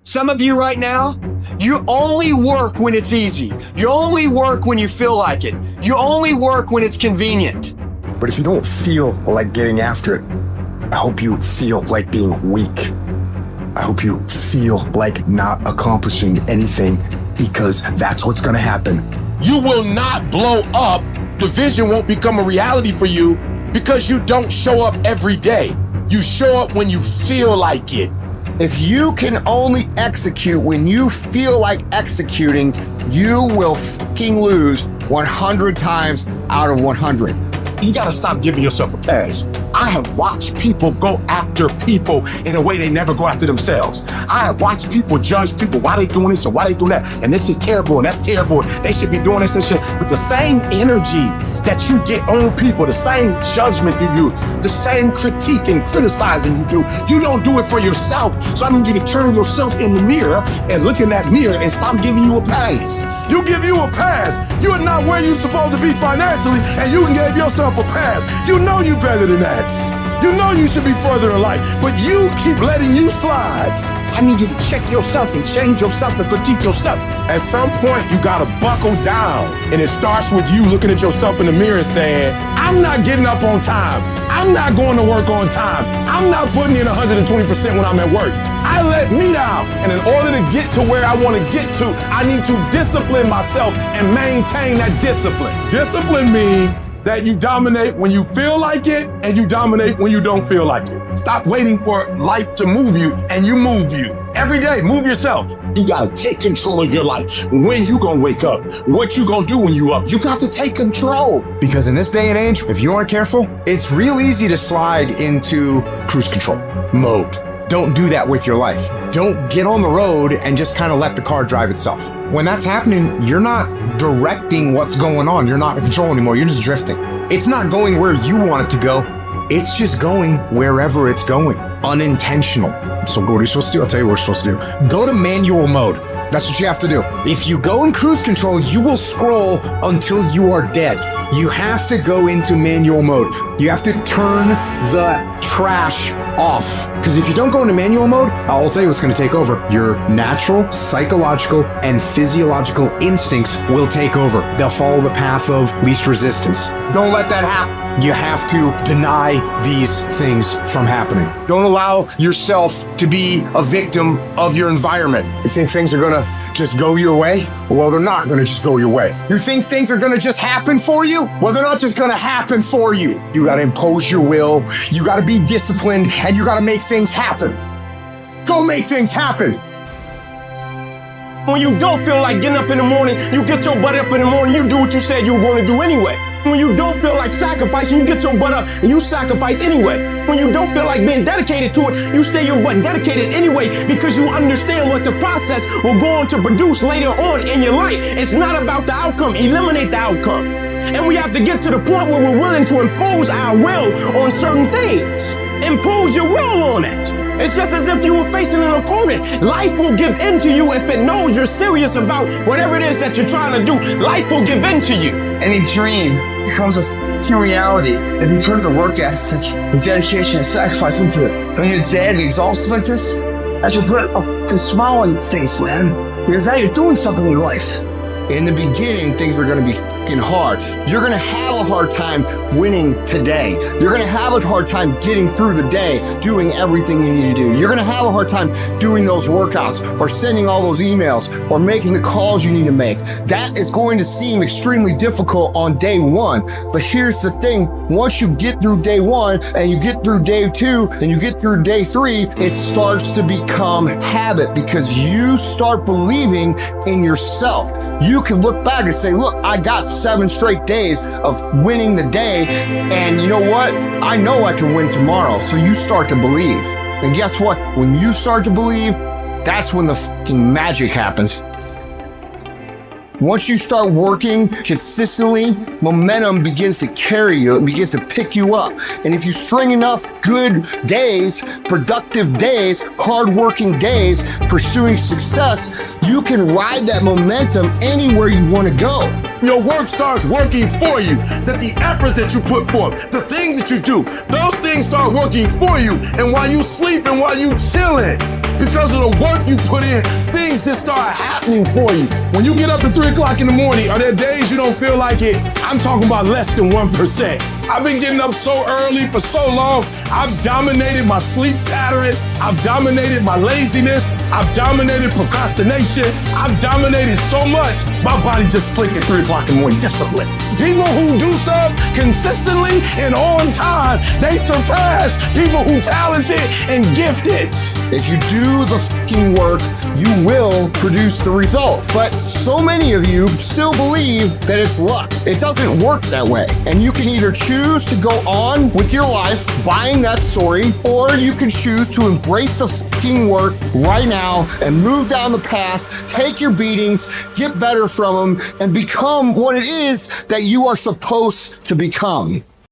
Some of you right now, you only work when it's easy. You only work when you feel like it. You only work when it's convenient. But if you don't feel like getting after it, I hope you feel like being weak. I hope you feel like not accomplishing anything, because that's what's gonna happen. You will not blow up. The vision won't become a reality for you because you don't show up every day. You show up when you feel like it. If you can only execute when you feel like executing, you will fucking lose 100 times out of 100. You gotta stop giving yourself a pass. I have watched people go after people in a way they never go after themselves. I have watched people judge people. Why they doing this or why they doing that? And this is terrible and that's terrible. They should be doing this and shit. With the same energy that you get on people, the same judgment you use, the same critique and criticizing you do, you don't do it for yourself. So I need you to turn yourself in the mirror and look in that mirror and stop giving you a pass. You give you a pass. You are not where you're supposed to be financially, and you can give yourself a pass. You know you better than that. You know you should be further in life, but you keep letting you slide. I need you to check yourself and change yourself and critique yourself. At some point, you gotta buckle down, and it starts with you looking at yourself in the mirror and saying, I'm not getting up on time. I'm not going to work on time. I'm not putting in 120% when I'm at work. I let me down. And in order to get to where I want to get to, I need to discipline myself and maintain that discipline. Discipline means that you dominate when you feel like it and you dominate when you don't feel like it. Stop waiting for life to move you and you move you. Every day, move yourself. You gotta take control of your life. When you gonna wake up? What you gonna do when you up? You got to take control. Because in this day and age, if you aren't careful, it's real easy to slide into cruise control mode. Don't do that with your life. Don't get on the road and just kind of let the car drive itself. When that's happening, you're not directing what's going on. You're not in control anymore. You're just drifting. It's not going where you want it to go. It's just going wherever it's going, unintentional. So what are you supposed to do? I'll tell you what you're supposed to do. Go to manual mode. That's what you have to do. If you go in cruise control, you will scroll until you are dead. You have to go into manual mode. You have to turn the trash off. Because if you don't go into manual mode, I'll tell you what's going to take over. Your natural, psychological, and physiological instincts will take over. They'll follow the path of least resistance. Don't let that happen. You have to deny these things from happening. Don't allow yourself to be a victim of your environment. You think things are going to just go your way? Well, they're not going to just go your way. You think things are going to just happen for you? Well, they're not just going to happen for you. You got to impose your will. You got to be disciplined, and you got to make things happen. Go make things happen. When you don't feel like getting up in the morning, you get your butt up in the morning, you do what you said you were going to do anyway. When you don't feel like sacrificing, you get your butt up and you sacrifice anyway. When you don't feel like being dedicated to it, you stay your butt dedicated anyway, because you understand what the process will go on to produce later on in your life. It's not about the outcome. Eliminate the outcome. And we have to get to the point where we're willing to impose our will on certain things. Impose your will on it. It's just as if you were facing an opponent. Life will give in to you if it knows you're serious about whatever it is that you're trying to do. Life will give in to you. Any dream becomes a f***ing reality if you put the work ethic and dedication and sacrifice into it. When you're dead and exhausted like this, I should put a f***ing smile on your face, man. Because now you're doing something in your life. In the beginning, things are going to be fucking hard. You're going to have a hard time winning today. You're going to have a hard time getting through the day, doing everything you need to do. You're going to have a hard time doing those workouts or sending all those emails or making the calls you need to make. That is going to seem extremely difficult on day one. But here's the thing. Once you get through day one and you get through day two and you get through day three, it starts to become habit because you start believing in yourself. You can look back and say, look, I got 7 straight days of winning the day. And you know what? I know I can win tomorrow. So you start to believe. And guess what? When you start to believe, that's when the fucking magic happens. Once you start working consistently, momentum begins to carry you. It begins to pick you up. And if you string enough good days, productive days, hardworking days, pursuing success, you can ride that momentum anywhere you want to go. Your work starts working for you. That the efforts that you put forth, the things that you do, those things start working for you. And while you sleep and while you chilling, because of the work you put in, things just start happening for you. When you get up at 3 o'clock in the morning, are there days you don't feel like it? I'm talking about less than 1%. I've been getting up so early for so long. I've dominated my sleep pattern. I've dominated my laziness. I've dominated procrastination. I've dominated so much. My body just clicked at 3 o'clock in the morning. Discipline. People who do stuff consistently and on time, they surpass people who talented and gifted. If you do the fucking work, you will produce the result. But so many of you still believe that it's luck. It doesn't work that way. And you can either choose to go on with your life buying that story, or you can choose to embrace the fucking work right now and move down the path, take your beatings, get better from them, and become what it is that you are supposed to become.